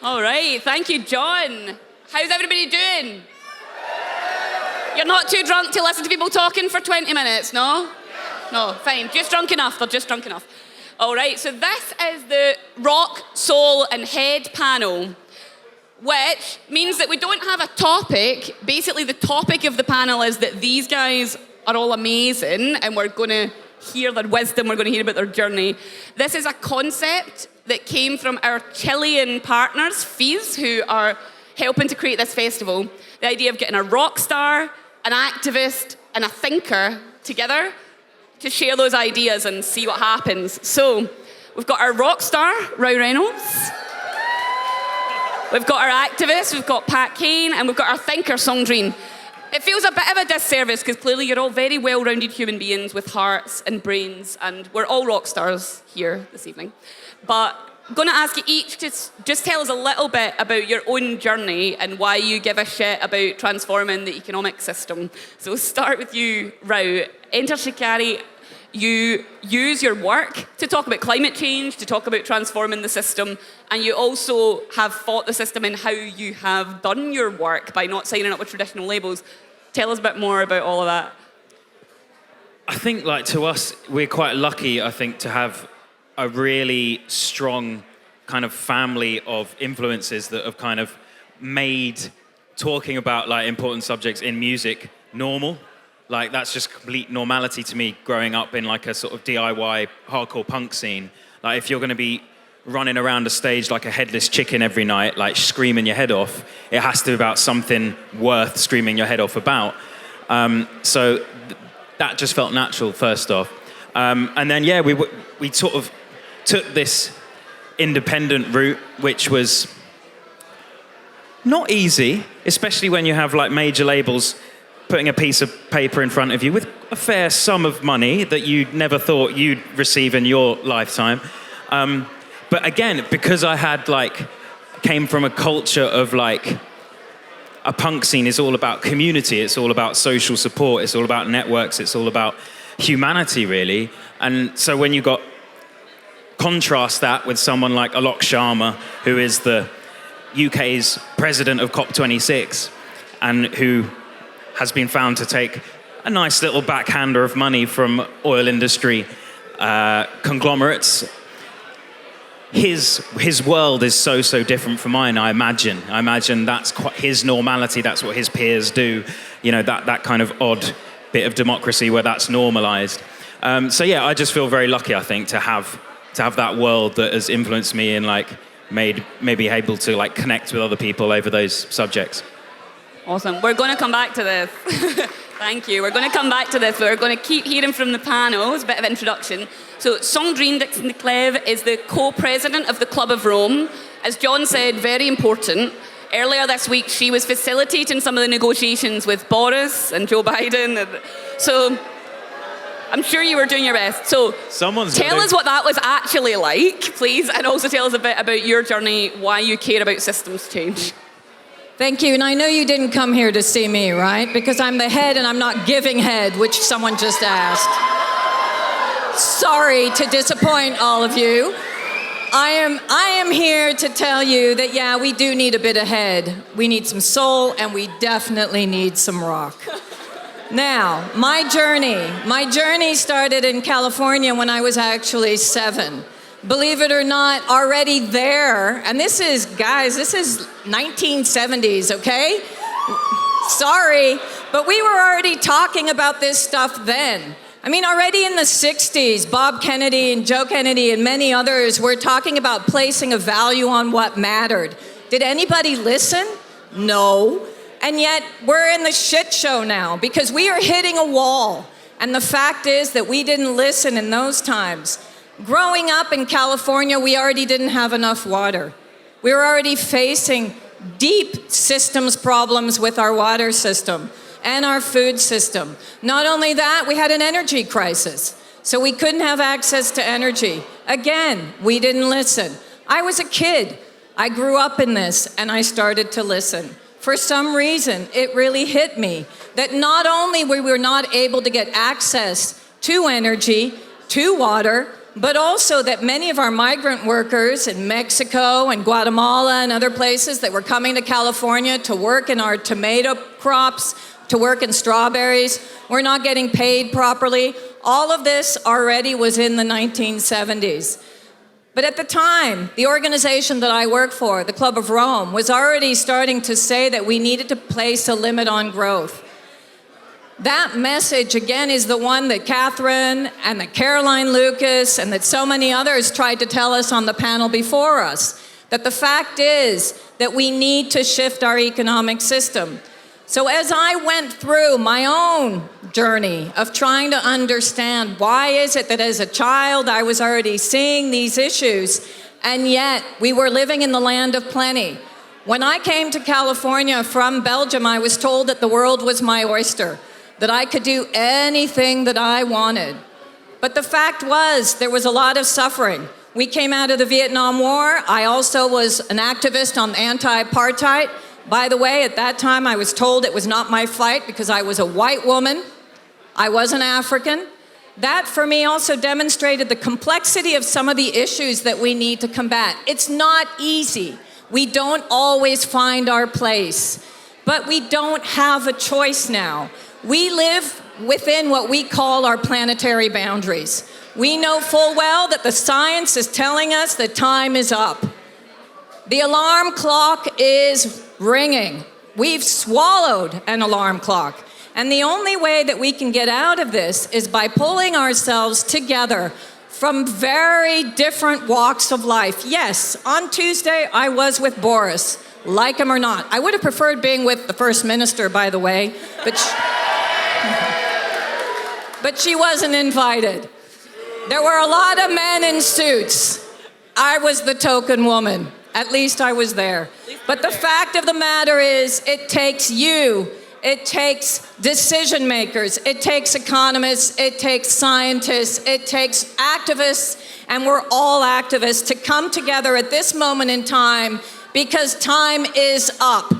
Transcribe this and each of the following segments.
All right, thank you, John. How's everybody doing? You're not too drunk to listen to people talking for 20 minutes, no? No, fine, just drunk enough, they're just drunk enough. All right, so this is the rock, soul, and head panel, which means that we don't have a topic. Basically, the topic of the panel is that these guys are all amazing, and we're gonna hear their wisdom, we're gonna hear about their journey. This is a concept that came from our Chilean partners, Fizz, who are helping to create this festival. The idea of getting a rock star, an activist, and a thinker together to share those ideas and see what happens. So, we've got our rock star, Roy Reynolds. We've got our activist, we've got Pat Kane, and we've got our thinker, Songdreen. It feels a bit of a disservice because clearly you're all very well-rounded human beings with hearts and brains, and we're all rock stars here this evening. But I'm going to ask you each to just tell us a little bit about your own journey and why you give a shit about transforming the economic system. So we'll start with you, Rao. Enter Shikari. You use your work to talk about climate change, to talk about transforming the system, and you also have fought the system in how you have done your work by not signing up with traditional labels. Tell us a bit more about all of that. I think, like, to us, we're quite lucky, I think, to have a really strong kind of family of influences that have kind of made talking about, like, important subjects in music normal. Like, that's just complete normality to me growing up in, like, a sort of DIY hardcore punk scene. Like, if you're going to be running around a stage like a headless chicken every night, like, screaming your head off, it has to be about something worth screaming your head off about. So that just felt natural, first off. And then, yeah, we sort of took this independent route, which was not easy, especially when you have, like, major labels putting a piece of paper in front of you with a fair sum of money that you never thought you'd receive in your lifetime. But again, because I had, like, came from a culture of, like, a punk scene is all about community, it's all about social support, it's all about networks, it's all about humanity, really. And so when you contrast that with someone like Alok Sharma, who is the UK's president of COP26, and who has been found to take a nice little backhander of money from oil industry conglomerates. His world is so different from mine, I imagine. I imagine that's quite his normality, that's what his peers do. You know, that kind of odd bit of democracy where that's normalized. So yeah, I just feel very lucky, I think, to have that world that has influenced me and, like, made maybe able to, like, connect with other people over those subjects. Awesome. We're going to come back to this. Thank you. We're going to come back to this. We're going to keep hearing from the panel. It's a bit of introduction. So Songdreen Dixon de Clèves is the co-president of the Club of Rome. As John said, very important. Earlier this week, she was facilitating some of the negotiations with Boris and Joe Biden. So I'm sure you were doing your best. So tell us what that was actually like, please, and also tell us a bit about your journey, why you care about systems change. Thank you, and I know you didn't come here to see me, right? Because I'm the head and I'm not giving head, which someone just asked. Sorry to disappoint all of you. I am here to tell you that, yeah, we do need a bit of head. We need some soul, and we definitely need some rock. Now, my journey started in California when I was actually 7. Believe it or not, already there, and this is 1970s, okay? Sorry, but we were already talking about this stuff then. I mean, already in the 60s, Bob Kennedy and Joe Kennedy and many others were talking about placing a value on what mattered. Did anybody listen? No. And yet, we're in the shit show now because we are hitting a wall. And the fact is that we didn't listen in those times. Growing up in California, we already didn't have enough water. We were already facing deep systems problems with our water system and our food system. Not only that, we had an energy crisis. So we couldn't have access to energy. Again, we didn't listen. I was a kid. I grew up in this, and I started to listen. For some reason, it really hit me that not only were we not able to get access to energy, to water, but also that many of our migrant workers in Mexico and Guatemala and other places that were coming to California to work in our tomato crops, to work in strawberries, were not getting paid properly. All of this already was in the 1970s. But at the time, the organization that I work for, the Club of Rome, was already starting to say that we needed to place a limit on growth. That message, again, is the one that Catherine and that Caroline Lucas and that so many others tried to tell us on the panel before us, that the fact is that we need to shift our economic system. So as I went through my own journey of trying to understand why is it that as a child I was already seeing these issues, and yet we were living in the land of plenty. When I came to California from Belgium, I was told that the world was my oyster, that I could do anything that I wanted. But the fact was, there was a lot of suffering. We came out of the Vietnam War. I also was an activist on anti-apartheid. By the way, at that time, I was told it was not my fight because I was a white woman. I wasn't African. That, for me, also demonstrated the complexity of some of the issues that we need to combat. It's not easy. We don't always find our place. But we don't have a choice now. We live within what we call our planetary boundaries. We know full well that the science is telling us that time is up. The alarm clock is ringing. We've swallowed an alarm clock. And the only way that we can get out of this is by pulling ourselves together from very different walks of life. Yes, on Tuesday I was with Boris, like him or not. I would have preferred being with the First Minister, by the way, but she wasn't invited. There were a lot of men in suits. I was the token woman. At least I was there. But the fact of the matter is, it takes you, it takes decision makers, it takes economists, it takes scientists, it takes activists, and we're all activists to come together at this moment in time because time is up.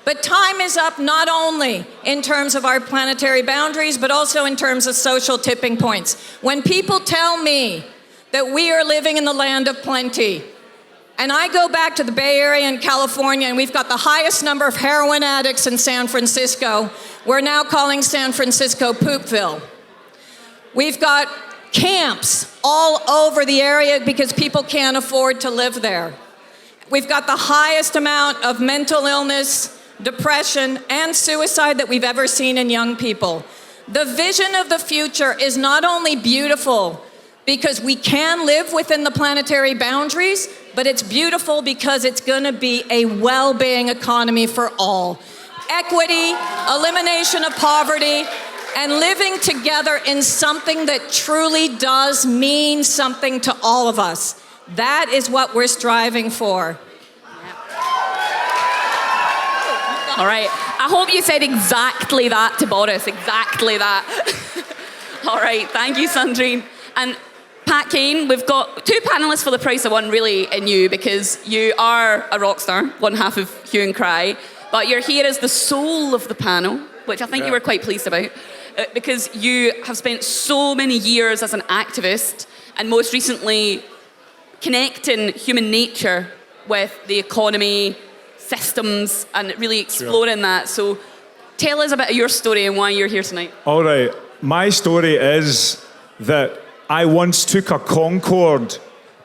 But time is up not only in terms of our planetary boundaries, but also in terms of social tipping points. When people tell me that we are living in the land of plenty, and I go back to the Bay Area in California, and we've got the highest number of heroin addicts in San Francisco. We're now calling San Francisco Poopville. We've got camps all over the area because people can't afford to live there. We've got the highest amount of mental illness, depression, and suicide that we've ever seen in young people. The vision of the future is not only beautiful because we can live within the planetary boundaries, but it's beautiful because it's going to be a well-being economy for all. Equity, elimination of poverty, and living together in something that truly does mean something to all of us. That is what we're striving for. All right. I hope you said exactly that to Boris. Exactly that. All right. Thank you, Sandrine. And Pat Kane, we've got two panelists for the price of one, really, in you, because you are a rock star, one half of Hue and Cry, but you're here as the soul of the panel, which I think you were quite pleased about, because you have spent so many years as an activist, and most recently connecting human nature with the economy, systems, and really exploring that. So tell us about your story and why you're here tonight. All right. My story is that I once took a Concorde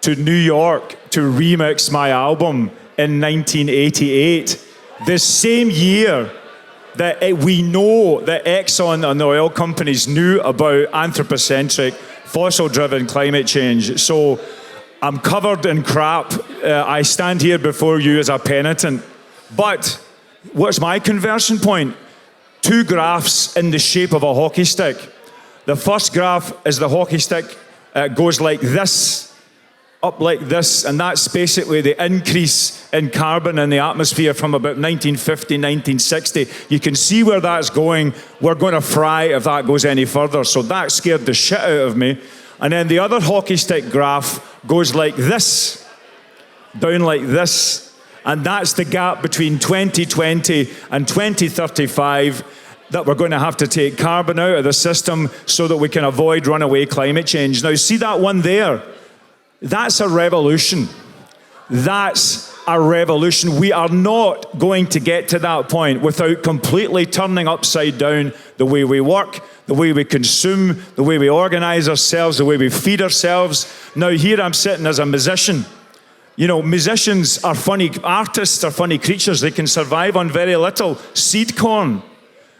to New York to remix my album in 1988. The same year that we know that Exxon and the oil companies knew about anthropocentric, fossil-driven climate change. So I'm covered in crap. I stand here before you as a penitent. But what's my conversion point? Two graphs in the shape of a hockey stick. The first graph is the hockey stick. It goes like this, up like this, and that's basically the increase in carbon in the atmosphere from about 1950, 1960. You can see where that's going. We're going to fry if that goes any further. So that scared the shit out of me. And then the other hockey stick graph goes like this, down like this, and that's the gap between 2020 and 2035 that we're going to have to take carbon out of the system so that we can avoid runaway climate change. Now, see that one there? That's a revolution. That's a revolution. We are not going to get to that point without completely turning upside down the way we work, the way we consume, the way we organize ourselves, the way we feed ourselves. Now, here I'm sitting as a musician. You know, musicians are funny, artists are funny creatures. They can survive on very little seed corn.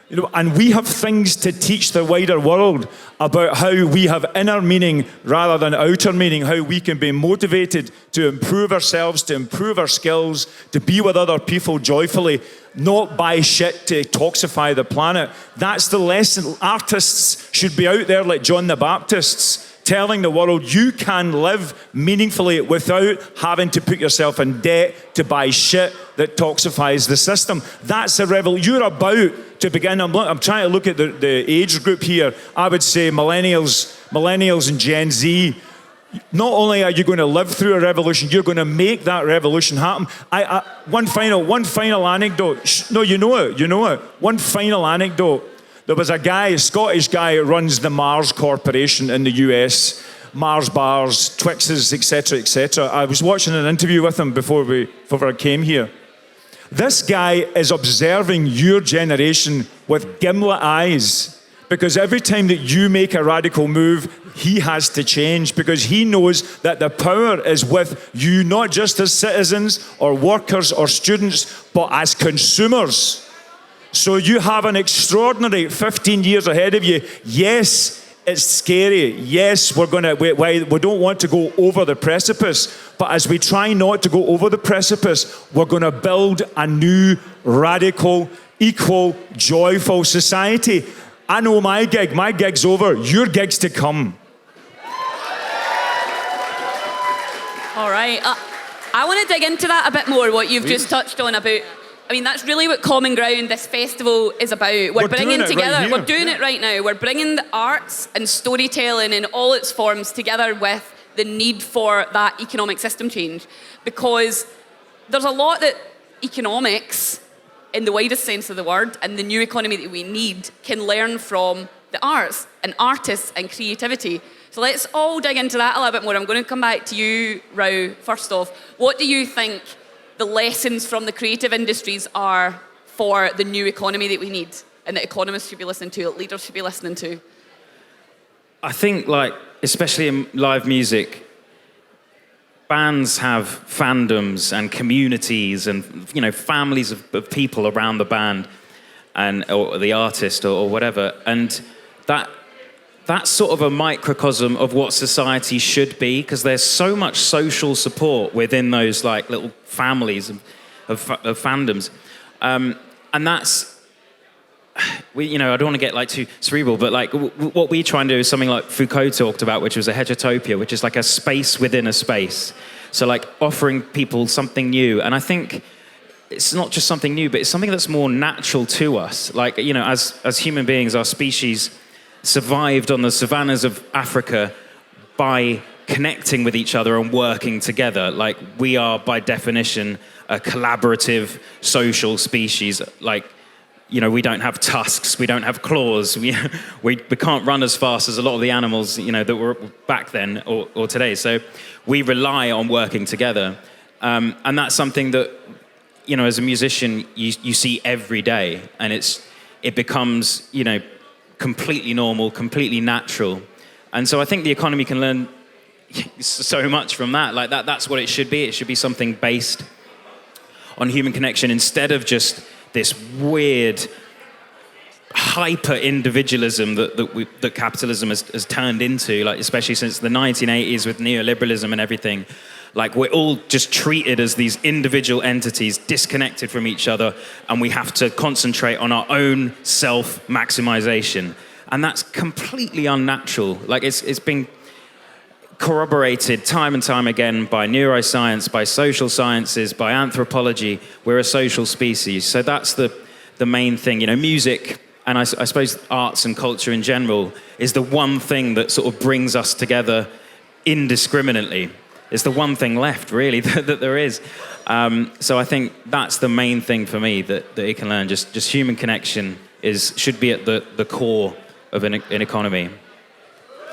You know, and we have things to teach the wider world about how we have inner meaning rather than outer meaning, how we can be motivated to improve ourselves, to improve our skills, to be with other people joyfully, not buy shit to toxify the planet. That's the lesson. Artists should be out there like John the Baptist, telling the world you can live meaningfully without having to put yourself in debt to buy shit that toxifies the system. That's a revolution. You're about to begin. I'm trying to look at the age group here. I would say millennials and Gen Z. Not only are you going to live through a revolution, you're going to make that revolution happen. One final anecdote. No, you know it. One final anecdote. There was a Scottish guy who runs the Mars Corporation in the US, Mars bars, Twixes, etc., etc. I was watching an interview with him before I came here. This guy is observing your generation with gimlet eyes, because every time that you make a radical move, he has to change, because he knows that the power is with you, not just as citizens or workers or students, but as consumers. So you have an extraordinary 15 years ahead of you. Yes, it's scary. Yes, we don't want to go over the precipice. But as we try not to go over the precipice, we're going to build a new, radical, equal, joyful society. I know my gig. My gig's over. Your gig's to come. All right. I want to dig into that a bit more, what you've just touched on about. I mean, that's really what Common Ground, this festival, is about. We're bringing together, we're doing it right now. We're bringing the arts and storytelling in all its forms together with the need for that economic system change. Because there's a lot that economics, in the widest sense of the word, and the new economy that we need, can learn from the arts and artists and creativity. So let's all dig into that a little bit more. I'm going to come back to you, Rao, first off. What do you think the lessons from the creative industries are for the new economy that we need and that economists should be listening to, that leaders should be listening to? I think, like, especially in live music, bands have fandoms and communities and, you know, families of people around the band or the artist or whatever. And that's sort of a microcosm of what society should be, because there's so much social support within those like little families of fandoms, and that's I don't want to get like too cerebral, but like what we try and do is something like Foucault talked about, which was a heterotopia, which is like a space within a space. So like offering people something new, and I think it's not just something new, but it's something that's more natural to us. Like, you know, as human beings, our species survived on the savannas of Africa by connecting with each other and working together. Like, we are by definition a collaborative social species. Like, you know, we don't have tusks, we don't have claws, we can't run as fast as a lot of the animals, you know, that were back then or today. So we rely on working together, and that's something that, you know, as a musician you see every day, and it becomes, you know, completely normal, completely natural. And so I think the economy can learn so much from that. Like that's what it should be. It should be something based on human connection instead of just this weird hyper-individualism that capitalism has turned into, like especially since the 1980s with neoliberalism and everything. Like, we're all just treated as these individual entities disconnected from each other, and we have to concentrate on our own self-maximization. And that's completely unnatural. Like, it's been corroborated time and time again by neuroscience, by social sciences, by anthropology. We're a social species. So that's the main thing. You know, music, and I suppose arts and culture in general, is the one thing that sort of brings us together indiscriminately. It's the one thing left, really, that there is. So I think that's the main thing for me that it can learn. Just human connection should be at the core of an economy.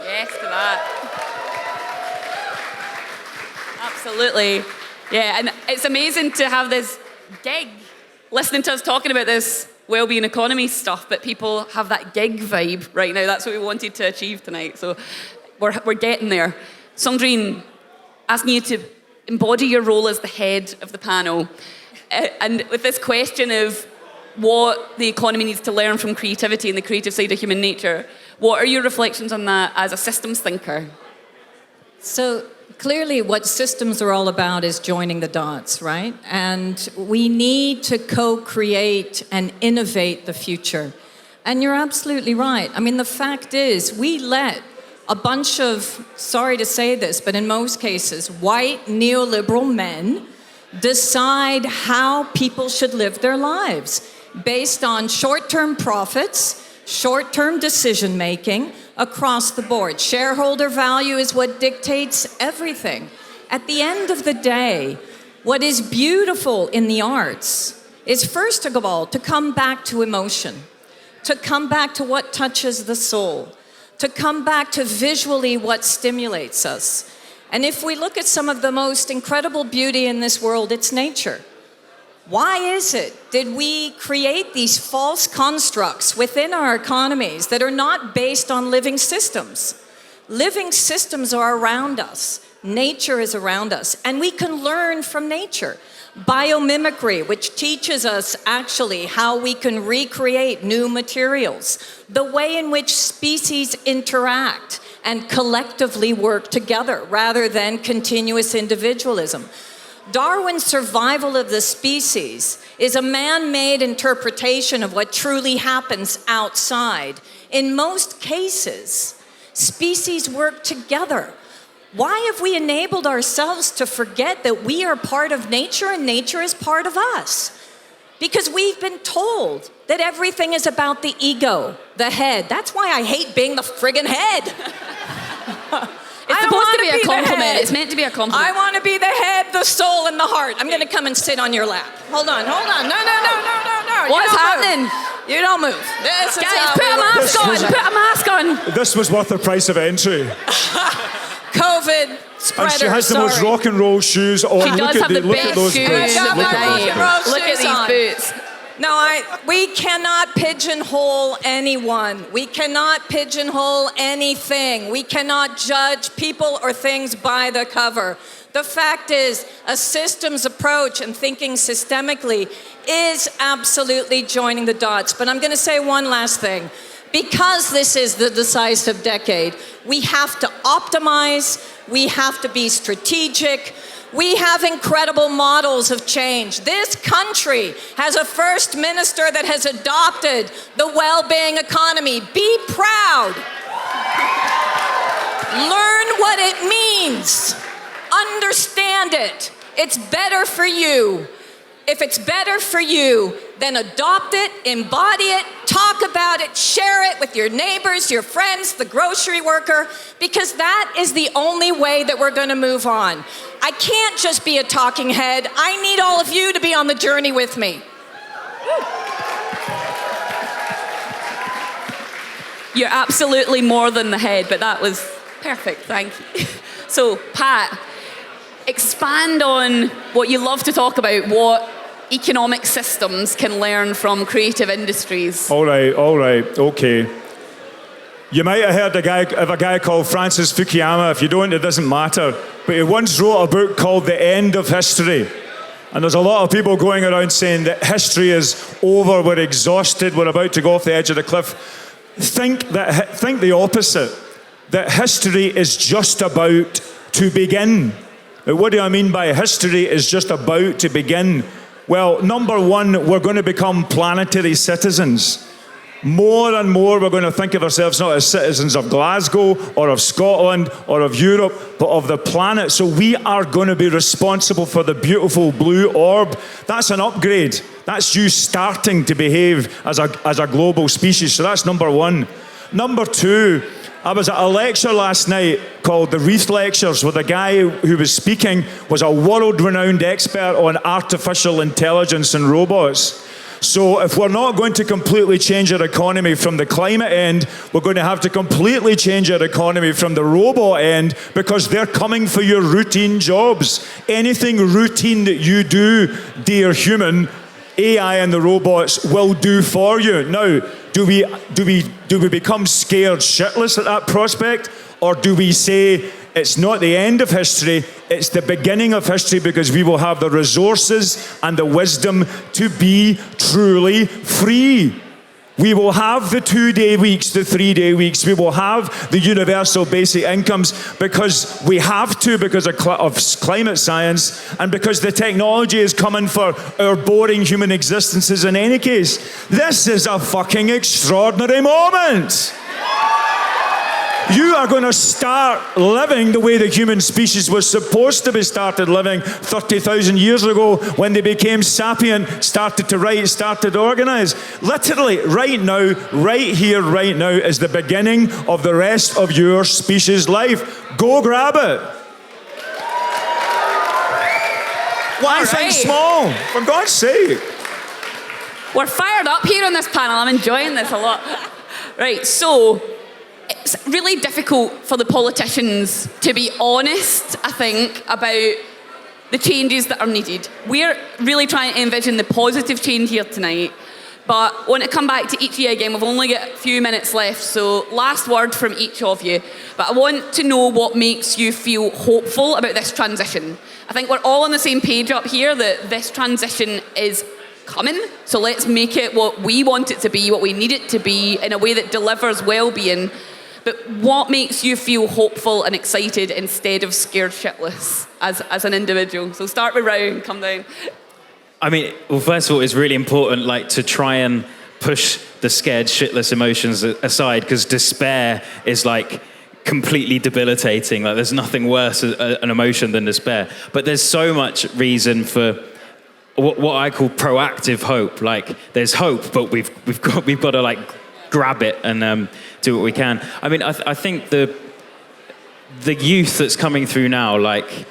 Yes to that. Absolutely. Yeah, and it's amazing to have this gig, listening to us talking about this well-being economy stuff, but people have that gig vibe right now. That's what we wanted to achieve tonight. So we're getting there. Sandrine, asking you to embody your role as the head of the panel. And with this question of what the economy needs to learn from creativity and the creative side of human nature, what are your reflections on that as a systems thinker? So clearly what systems are all about is joining the dots, right? And we need to co-create and innovate the future. And you're absolutely right. I mean, the fact is, we let a bunch of, sorry to say this, but in most cases, white neoliberal men decide how people should live their lives based on short-term profits, short-term decision-making across the board. Shareholder value is what dictates everything. At the end of the day, what is beautiful in the arts is, first of all, to come back to emotion, to come back to what touches the soul, to come back to visually what stimulates us. And if we look at some of the most incredible beauty in this world, it's nature. Why is it did we create these false constructs within our economies that are not based on living systems? Living systems are around us. Nature is around us, and we can learn from nature. Biomimicry, which teaches us actually how we can recreate new materials, the way in which species interact and collectively work together rather than continuous individualism. Darwin's survival of the species is a man-made interpretation of what truly happens outside. In most cases, species work together. Why have we enabled ourselves to forget that we are part of nature and nature is part of us? Because we've been told that everything is about the ego, the head. That's why I hate being the friggin' head. It's supposed to be a compliment. It's meant to be a compliment. I want to be the head, the soul, and the heart. I'm going to come and sit on your lap. Hold on. No. What's happening? You don't move. This is Guys, put a mask on. Put a mask on. This was worth the price of entry. COVID spreader. And she has the most rock and roll shoes on. She does have the best shoes. Look at these boots. No, we cannot pigeonhole anyone. We cannot pigeonhole anything. We cannot judge people or things by the cover. The fact is, a systems approach and thinking systemically is absolutely joining the dots. But I'm going to say one last thing. Because this is the decisive decade, we have to optimize, we have to be strategic. We have incredible models of change. This country has a first minister that has adopted the well-being economy. Be proud. Learn what it means. Understand it. It's better for you. If it's better for you, then adopt it, embody it, talk about it, share it with your neighbors, your friends, the grocery worker, because that is the only way that we're going to move on. I can't just be a talking head. I need all of you to be on the journey with me. You're absolutely more than the head, but that was perfect. Thank you. So, Pat, expand on what you love to talk about, what economic systems can learn from creative industries. All right, okay. You might have heard of a guy called Francis Fukuyama. If you don't, it doesn't matter. But he once wrote a book called The End of History. And there's a lot of people going around saying that history is over, we're exhausted, we're about to go off the edge of the cliff. Think the opposite, that history is just about to begin. Now, what do I mean by history is just about to begin? Well, number one, we're going to become planetary citizens. More and more, we're going to think of ourselves not as citizens of Glasgow or of Scotland or of Europe, but of the planet. So we are going to be responsible for the beautiful blue orb. That's an upgrade. That's you starting to behave as a global species. So that's number one. Number two, I was at a lecture last night called the Reith Lectures, where the guy who was speaking was a world-renowned expert on artificial intelligence and robots. So if we're not going to completely change our economy from the climate end, we're going to have to completely change our economy from the robot end, because they're coming for your routine jobs. Anything routine that you do, dear human, AI and the robots will do for you. Now, do we become scared shitless at that prospect? Or do we say it's not the end of history, it's the beginning of history, because we will have the resources and the wisdom to be truly free? We will have the 2-day weeks, the 3-day weeks. We will have the universal basic incomes, because we have to, because of climate science, and because the technology is coming for our boring human existences in any case. This is a fucking extraordinary moment. You are going to start living the way the human species was supposed to be started living 30,000 years ago, when they became sapient, started to write, started to organize. Literally, right now, right here, right now, is the beginning of the rest of your species' life. Go grab it. Why think small? For God's sake. We're fired up here on this panel. I'm enjoying this a lot. Right, so it's really difficult for the politicians to be honest, I think, about the changes that are needed. We're really trying to envision the positive change here tonight, but I want to come back to each of you again. We've only got a few minutes left, so last word from each of you. But I want to know what makes you feel hopeful about this transition. I think we're all on the same page up here that this transition is coming, so let's make it what we want it to be, what we need it to be, in a way that delivers well-being. But what makes you feel hopeful and excited instead of scared shitless as an individual? So start with Rao and come down. I mean, well, first of all, it's really important, like, to try and push the scared shitless emotions aside, because despair is like completely debilitating. Like, there's nothing worse an emotion than despair. But there's so much reason for what I call proactive hope. Like, there's hope, but we've got to like grab it and do what we can. I mean, I think the youth that's coming through now, like,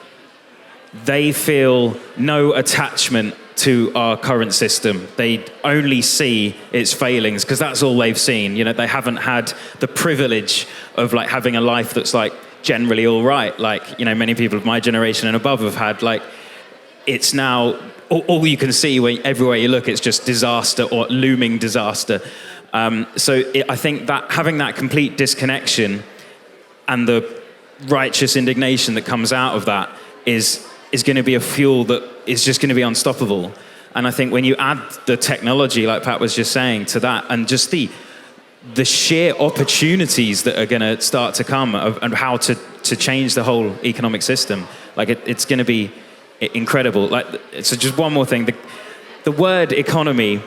they feel no attachment to our current system. They only see its failings, because that's all they've seen. You know, they haven't had the privilege of like having a life that's like generally all right. Like, you know, many people of my generation and above have had, like, it's now all you can see everywhere you look, it's just disaster or looming disaster. I think that having that complete disconnection and the righteous indignation that comes out of that is going to be a fuel that is just going to be unstoppable. And I think when you add the technology, like Pat was just saying, to that, and just the sheer opportunities that are going to start to come and how to change the whole economic system, like it's going to be incredible. Like, so just one more thing, the word economy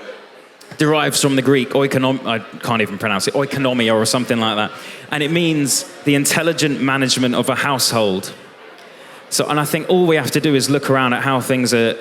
derives from the Greek I can't even pronounce it, oikonomia or something like that. And it means the intelligent management of a household. So, and I think all we have to do is look around at how things are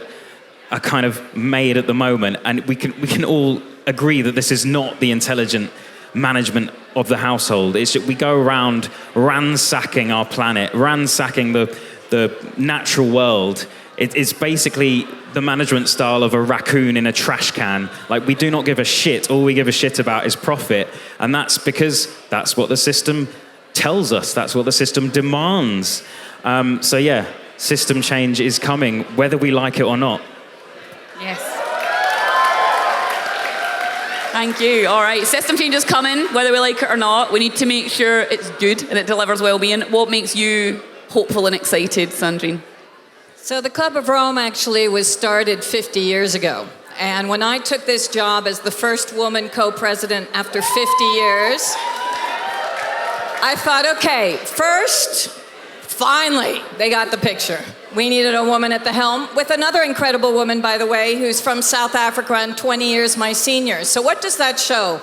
kind of made at the moment, and we can all agree that this is not the intelligent management of the household. It's that we go around ransacking our planet, ransacking the natural world. It's basically the management style of a raccoon in a trash can. Like, we do not give a shit. All we give a shit about is profit. And that's because that's what the system tells us. That's what the system demands. So yeah, system change is coming, whether we like it or not. Yes. Thank you. All right, system change is coming, whether we like it or not. We need to make sure it's good and it delivers well-being. What makes you hopeful and excited, Sandrine? So the Club of Rome actually was started 50 years ago. And when I took this job as the first woman co-president after 50 years, I thought, okay, first, finally, they got the picture. We needed a woman at the helm, with another incredible woman, by the way, who's from South Africa and 20 years my senior. So what does that show?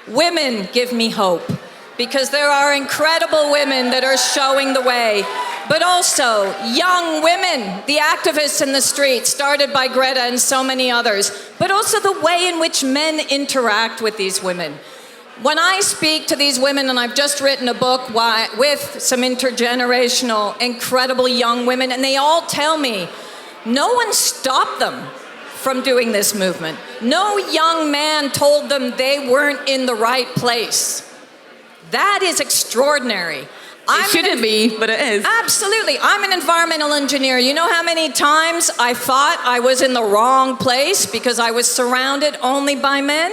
Women give me hope, because there are incredible women that are showing the way, but also young women, the activists in the street, started by Greta and so many others, but also the way in which men interact with these women. When I speak to these women, and I've just written a book with some intergenerational, incredible young women, and they all tell me, no one stopped them from doing this movement. No young man told them they weren't in the right place. That is extraordinary. It shouldn't be, but it is. Absolutely. I'm an environmental engineer. You know how many times I thought I was in the wrong place because I was surrounded only by men?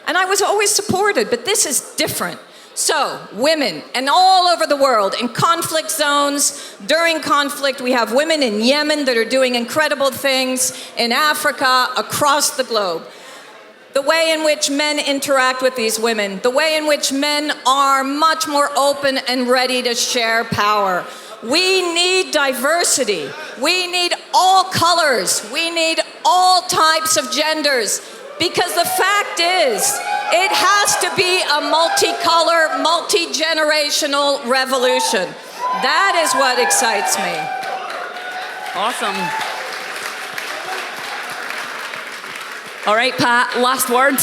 And I was always supported, but this is different. So, women, and all over the world, in conflict zones, during conflict, we have women in Yemen that are doing incredible things, in Africa, across the globe. The way in which men interact with these women, the way in which men are much more open and ready to share power. We need diversity. We need all colors. We need all types of genders. Because the fact is, it has to be a multicolor, multi-generational revolution. That is what excites me. Awesome. All right, Pat, last word.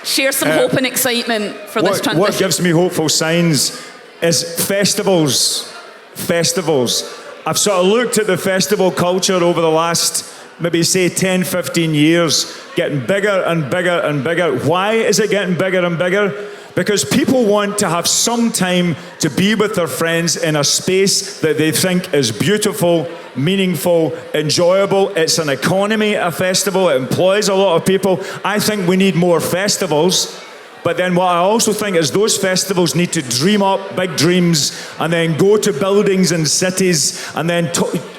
Share some hope and excitement for this transition. What gives me hopeful signs is festivals. Festivals. I've sort of looked at the festival culture over the last, maybe say 10, 15 years, getting bigger and bigger and bigger. Why is it getting bigger and bigger? Because people want to have some time to be with their friends in a space that they think is beautiful, meaningful, enjoyable. It's an economy, a festival. It employs a lot of people. I think we need more festivals. But then what I also think is those festivals need to dream up big dreams and then go to buildings and cities and then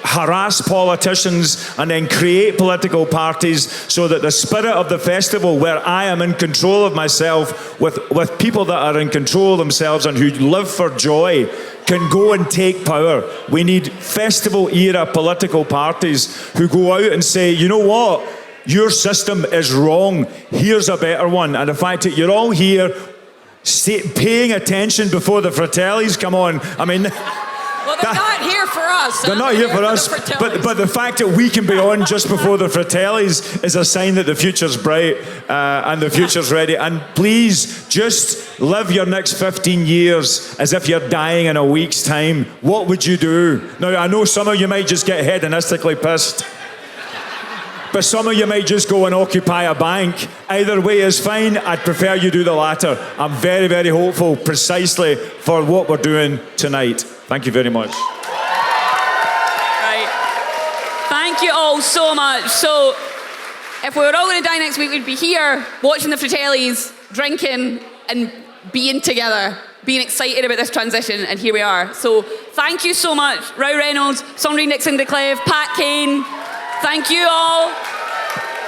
harass politicians and then create political parties so that the spirit of the festival, where I am in control of myself with people that are in control of themselves and who live for joy, can go and take power. We need festival-era political parties who go out and say, you know what? Your system is wrong. Here's a better one. And the fact that you're all here paying attention before the Fratellis come on. I mean... Well, they're not here for us. They're not here for us. But the fact that we can be on just before the Fratellis is a sign that the future's bright and the future's ready. And please, just live your next 15 years as if you're dying in a week's time. What would you do? Now, I know some of you might just get hedonistically pissed. But some of you might just go and occupy a bank. Either way is fine. I'd prefer you do the latter. I'm very, very hopeful precisely for what we're doing tonight. Thank you very much. Right. Thank you all so much. So, if we were all going to die next week, we'd be here watching the Fratellis, drinking and being together, being excited about this transition, and here we are. So, thank you so much. Row Reynolds, Sandrine Dixon-DeCleve, Pat Kane. Thank you all.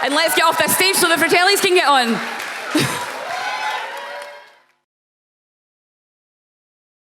And let's get off this stage so the Fratellis can get on.